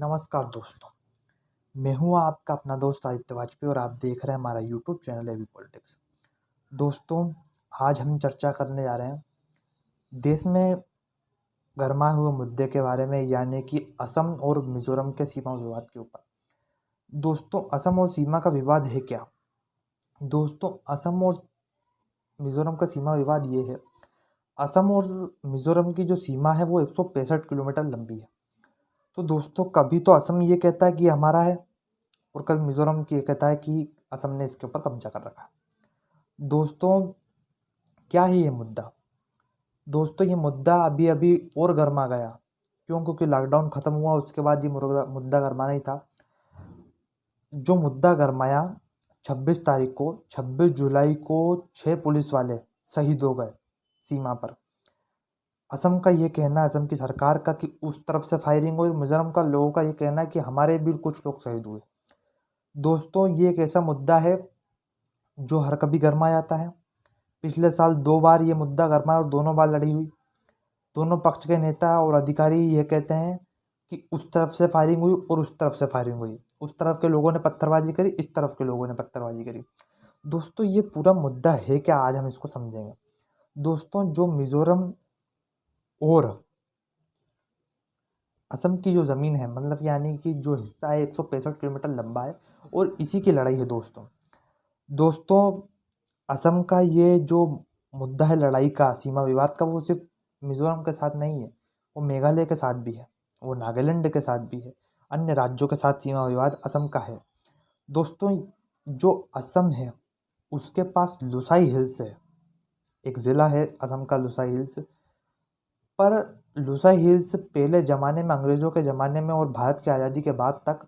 नमस्कार दोस्तों, मैं हूँ आपका अपना दोस्त आदित्य वाजपेयी और आप देख रहे हैं हमारा यूट्यूब चैनल एबी पॉलिटिक्स। दोस्तों, आज हम चर्चा करने जा रहे हैं देश में गरमाए हुए मुद्दे के बारे में, यानी कि असम और मिजोरम के सीमा विवाद के ऊपर। दोस्तों, असम और सीमा का विवाद है क्या? दोस्तों, असम और मिजोरम का सीमा विवाद ये है, असम और मिजोरम की जो सीमा है वो 165 किलोमीटर लंबी है। तो दोस्तों, कभी तो असम ये कहता है कि हमारा है और कभी मिजोरम ये कहता है कि असम ने इसके ऊपर कब्जा कर रखा है। दोस्तों, क्या है ये मुद्दा? दोस्तों, ये मुद्दा अभी अभी और गर्मा गया। क्यों? क्योंकि लॉकडाउन खत्म हुआ, उसके बाद ये मुद्दा गर्माना ही था। जो मुद्दा गरमाया 26 जुलाई को 6 पुलिस वाले शहीद हो गए सीमा पर। असम का ये कहना है, असम की सरकार का, कि उस तरफ से फायरिंग हुई। मिजोरम का लोगों का ये कहना है कि हमारे भी कुछ लोग शहीद हुए। दोस्तों, ये एक ऐसा मुद्दा है जो हर कभी गर्मा जाता है। पिछले साल 2 बार ये मुद्दा गरमाया और दोनों बार लड़ी हुई। दोनों पक्ष के नेता और अधिकारी ये कहते हैं कि उस तरफ से फायरिंग हुई और उस तरफ से फायरिंग हुई। उस तरफ के लोगों ने पत्थरबाजी करी, इस तरफ के लोगों ने पत्थरबाजी करी। दोस्तों, ये पूरा मुद्दा है क्या? आज हम इसको समझेंगे। दोस्तों, जो मिजोरम और असम की जो ज़मीन है, मतलब यानी कि जो हिस्सा है 165 किलोमीटर लंबा है और इसी की लड़ाई है। दोस्तों, असम का ये जो मुद्दा है लड़ाई का, सीमा विवाद का, वो सिर्फ मिजोरम के साथ नहीं है, वो मेघालय के साथ भी है, वो नागालैंड के साथ भी है, अन्य राज्यों के साथ सीमा विवाद असम का है। दोस्तों, जो असम है उसके पास लुसाई हिल्स है, एक ज़िला है असम का लुसाई हिल्स। पर लुसाई हिल्स पहले ज़माने में, अंग्रेज़ों के ज़माने में और भारत की आज़ादी के बाद तक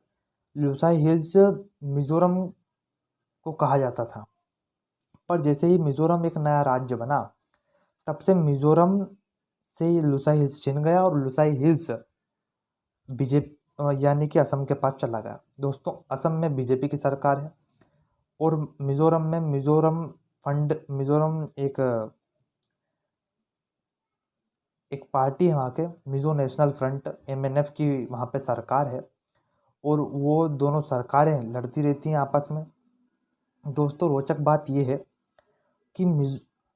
लुसाई हिल्स मिजोरम को कहा जाता था। पर जैसे ही मिजोरम एक नया राज्य बना, तब से मिजोरम से लुसाई हिल्स छिन गया और लुसाई हिल्स बीजेपी यानी कि असम के पास चला गया। दोस्तों, असम में बीजेपी की सरकार है और मिजोरम में मिजोरम एक पार्टी है वहाँ के, मिजो नेशनल फ्रंट MNF की वहाँ पे सरकार है और वो दोनों सरकारें लड़ती रहती हैं आपस में। दोस्तों, रोचक बात ये है कि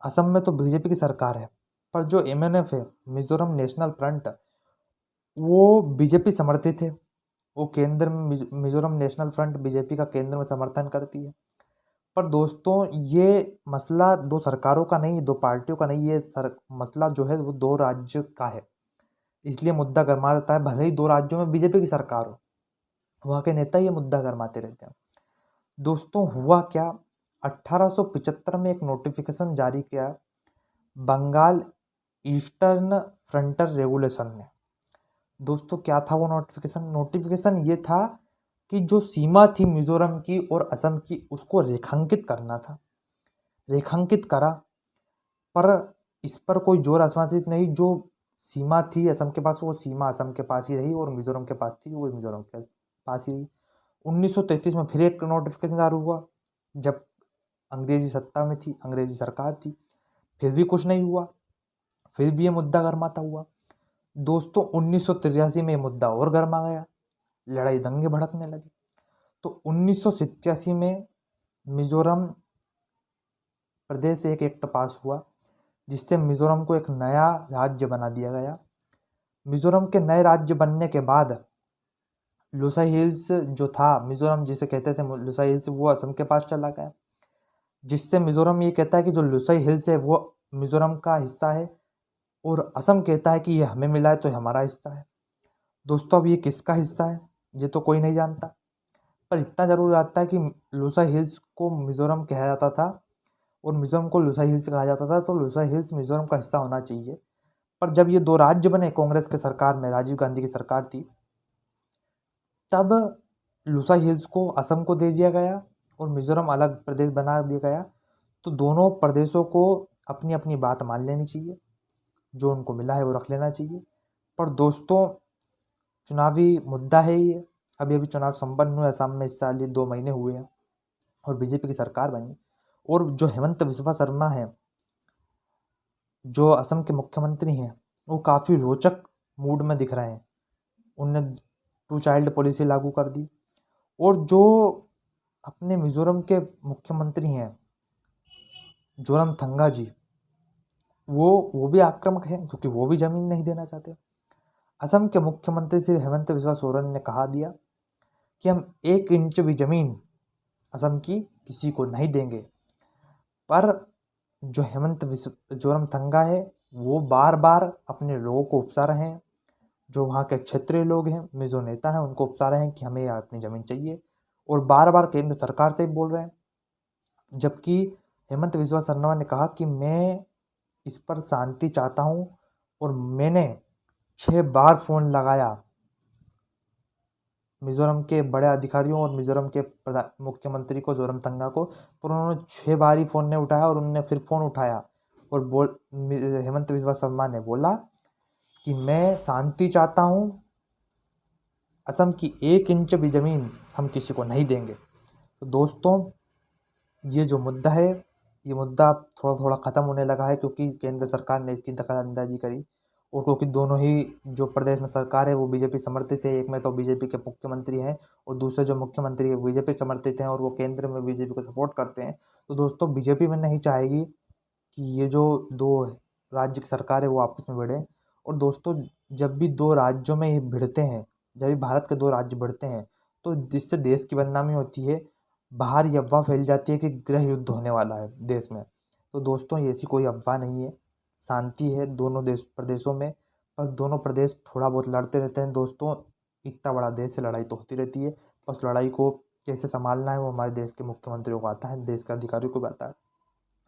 असम में तो बीजेपी की सरकार है, पर जो MNF है, मिजोरम नेशनल फ्रंट, वो बीजेपी समर्थित है। वो केंद्र में मिजोरम नेशनल फ्रंट बीजेपी का केंद्र में समर्थन करती है। पर दोस्तों, ये मसला दो सरकारों का नहीं, दो पार्टियों का नहीं, ये मसला जो है वो 2 राज्य का है। इसलिए मुद्दा गर्मा जाता है, भले ही 2 राज्यों में बीजेपी की सरकार हो, वहाँ के नेता ये मुद्दा गरमाते रहते हैं। दोस्तों, हुआ क्या, 1875 में एक नोटिफिकेशन जारी किया बंगाल ईस्टर्न फ्रंटियर रेगुलेशन ने। दोस्तों, क्या था वो नोटिफिकेशन ये था कि जो सीमा थी मिजोरम की और असम की, उसको रेखांकित करना था। रेखांकित करा, पर इस पर कोई जोर आजमाइश नहीं। जो सीमा थी असम के पास, वो सीमा असम के पास ही रही और मिजोरम के पास थी, वो मिजोरम के पास ही रही। 1933 में फिर एक नोटिफिकेशन जारी हुआ, जब अंग्रेजी सत्ता में थी, अंग्रेजी सरकार थी, फिर भी कुछ नहीं हुआ, फिर भी ये मुद्दा गर्माता हुआ। दोस्तों, 1983 में ये मुद्दा और गर्मा गया, लड़ाई दंगे भड़कने लगे। तो 1987 में मिजोरम प्रदेश से एक एक्ट पास हुआ, जिससे मिजोरम को एक नया राज्य बना दिया गया। मिजोरम के नए राज्य बनने के बाद लुसाई हिल्स जो था, मिजोरम जिसे कहते थे लुसाई हिल्स, वो असम के पास चला गया, जिससे मिजोरम ये कहता है कि जो लुसाई हिल्स है वो मिजोरम का हिस्सा है और असम कहता है कि ये हमें मिला है तो ये हमारा हिस्सा है। दोस्तों, अब ये किसका हिस्सा है ये तो कोई नहीं जानता, पर इतना जरूर जानता है कि लुसाई हिल्स को मिजोरम कहा जाता था और मिजोरम को लुसाई हिल्स कहा जाता था, तो लुसाई हिल्स मिजोरम का हिस्सा होना चाहिए। पर जब ये 2 राज्य बने, कांग्रेस के सरकार में, राजीव गांधी की सरकार थी, तब लुसाई हिल्स को असम को दे दिया गया और मिजोरम अलग प्रदेश बना दिया गया। तो दोनों प्रदेशों को अपनी अपनी बात मान लेनी चाहिए, जो उनको मिला है वो रख लेना चाहिए। पर दोस्तों, चुनावी मुद्दा है ये। अभी अभी चुनाव संपन्न हुए असम में, इस साल ये 2 महीने हुए हैं और बीजेपी की सरकार बनी। और जो हेमंत बिस्वा शर्मा है, जो असम के मुख्यमंत्री हैं, वो काफ़ी रोचक मूड में दिख रहे हैं। उनने टू चाइल्ड पॉलिसी लागू कर दी। और जो अपने मिजोरम के मुख्यमंत्री हैं जोरमथंगा जी, वो भी आक्रामक हैं क्योंकि वो भी ज़मीन नहीं देना चाहते। असम के मुख्यमंत्री श्री हेमंत बिस्वा सोरेन ने कहा दिया कि हम 1 इंच भी ज़मीन असम की किसी को नहीं देंगे। पर जो हेमंत बिस्वा जोरमथंगा है वो बार बार अपने लोगों को उकसा रहे हैं, जो वहाँ के क्षेत्रीय लोग हैं, मिजो नेता हैं, उनको उकसा रहे हैं कि हमें अपनी ज़मीन चाहिए, और बार बार केंद्र सरकार से भी बोल रहे हैं। जबकि हेमंत बिस्वा शर्मा ने कहा कि मैं इस पर शांति चाहता हूँ, और मैंने 6 बार फ़ोन लगाया मिज़ोरम के बड़े अधिकारियों और मिज़ोरम के मुख्यमंत्री को जोरमथंगा को, पर उन्होंने 6 बार ही फ़ोन नहीं उठाया। और उन्होंने फिर फ़ोन उठाया और हेमंत बिस्वा शर्मा ने बोला कि मैं शांति चाहता हूँ, असम की 1 इंच भी ज़मीन हम किसी को नहीं देंगे। तो दोस्तों, ये जो मुद्दा है, ये मुद्दा थोड़ा थोड़ा ख़त्म होने लगा है क्योंकि केंद्र सरकार ने इसकी दखलअंदाजी करी, और क्योंकि दोनों ही जो प्रदेश में सरकार है वो बीजेपी समर्थित है। एक में तो बीजेपी के मुख्यमंत्री हैं और दूसरे जो मुख्यमंत्री है बीजेपी समर्थित हैं और वो केंद्र में बीजेपी को सपोर्ट करते हैं। तो दोस्तों, बीजेपी में नहीं चाहेगी कि ये जो 2 राज्य की सरकार है वो आपस में भिड़ें। और दोस्तों, जब भी 2 राज्यों में ये भिड़ते हैं, जब भी भारत के 2 राज्य भिड़ते हैं, तो जिससे देश की बदनामी होती है, बाहर ये अफवाह फैल जाती है कि गृह युद्ध होने वाला है देश में। तो दोस्तों, ये ऐसी कोई अफवाह नहीं है, शांति है दोनों प्रदेशों में। पर दोनों प्रदेश थोड़ा बहुत लड़ते रहते हैं दोस्तों, इतना बड़ा देश है, लड़ाई तो होती रहती है। बस लड़ाई को कैसे संभालना है वो हमारे देश के मुख्यमंत्रियों को आता है, देश के अधिकारियों को भी आता है।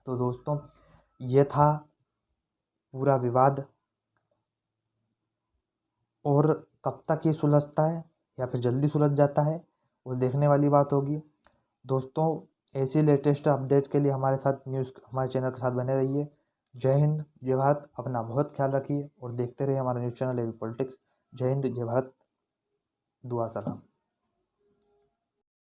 तो दोस्तों, ये था पूरा विवाद, और कब तक ये सुलझता है या फिर जल्दी सुलझ जाता है वो देखने वाली बात होगी। दोस्तों, ऐसी लेटेस्ट अपडेट के लिए हमारे चैनल के साथ बने रहिए। जय हिंद, जय भारत। अपना बहुत ख्याल रखिए और देखते रहिए हमारा न्यूज़ चैनल एबी पॉलिटिक्स। जय हिंद, जय भारत। दुआ सलाम।